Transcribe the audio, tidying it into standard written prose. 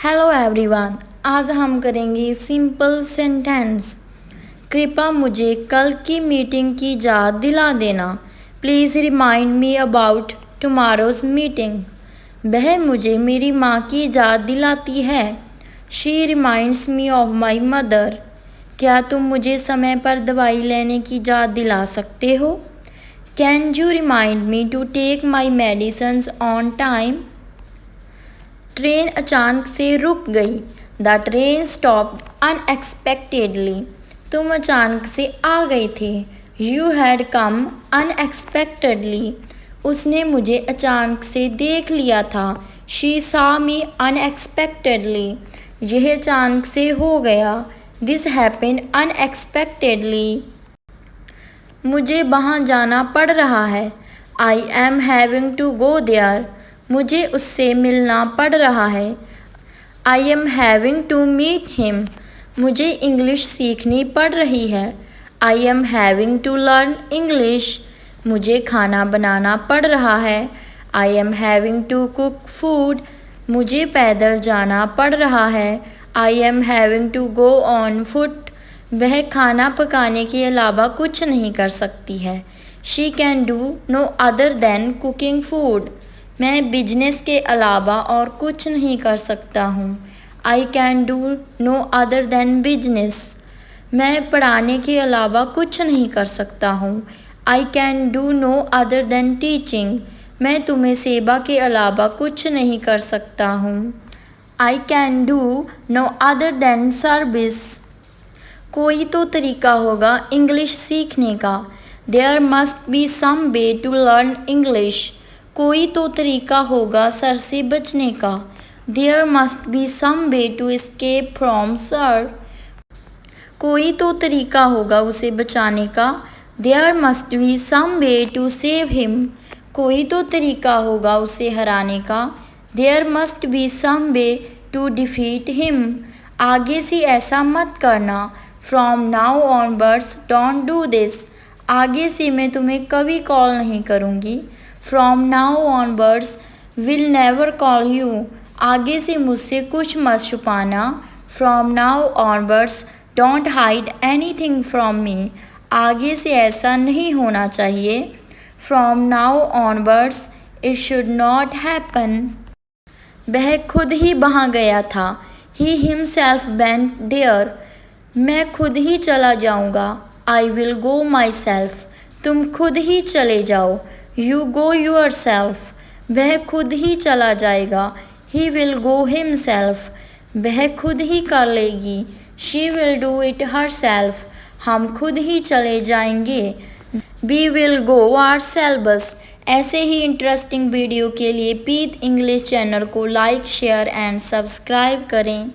Hello everyone, आज हम करेंगे सिंपल सेंटेंस। कृपया मुझे कल की मीटिंग की याद दिला देना। Please remind me about tomorrow's meeting. वह मुझे मेरी माँ की याद दिलाती है। She reminds me of my mother. क्या तुम मुझे समय पर दवाई लेने की याद दिला सकते हो? Can you remind me to take my medicines on time? Train अचानक से रुक गई। The train stopped unexpectedly. तुम अचानक से आ गए थे। You had come unexpectedly. उसने मुझे अचानक से देख लिया था। She saw me unexpectedly. यह अचानक से हो गया। This happened unexpectedly. मुझे वहाँ जाना पड़ रहा है। I am having to go there. मुझे उससे मिलना पड़ रहा है। I am having to meet him. मुझे इंग्लिश सीखनी पड़ रही है। I am having to learn English. मुझे खाना बनाना पड़ रहा है। I am having to cook food. मुझे पैदल जाना पड़ रहा है। I am having to go on foot. वह खाना पकाने के अलावा कुछ नहीं कर सकती है। She can do no other than cooking food. मैं बिजनेस के अलावा और कुछ नहीं कर सकता हूँ। I can do no other than business. मैं पढ़ाने के अलावा कुछ नहीं कर सकता हूँ। I can do no other than teaching. मैं तुम्हें सेवा के अलावा कुछ नहीं कर सकता हूँ। I can do no other than service. कोई तो तरीका होगा इंग्लिश सीखने का। There must be some way to learn English. कोई तो तरीका होगा सर से बचने का। There must be some way to escape from sir. कोई तो तरीका होगा उसे बचाने का। There must be some way to save him. कोई तो तरीका होगा उसे हराने का। There must be some way to defeat him. आगे से ऐसा मत करना। From now onwards don't do this. आगे से मैं तुम्हें कभी कॉल नहीं करूँगी। From now onwards will never call you. आगे से मुझसे कुछ मत छुपाना। From now onwards don't hide anything from me. आगे से ऐसा नहीं होना चाहिए। From now onwards it should not happen. वह खुद ही वहाँ गया था। He himself went there. मैं खुद ही चला जाऊँगा। I will go myself. तुम खुद ही चले जाओ। You go yourself. वह खुद ही चला जाएगा। He will go himself. वह खुद ही कर लेगी। She will do it herself. हम खुद ही चले जाएंगे। We will go ourselves. ऐसे ही इंटरेस्टिंग वीडियो के लिए पीत इंग्लिश चैनल को लाइक शेयर एंड सब्सक्राइब करें।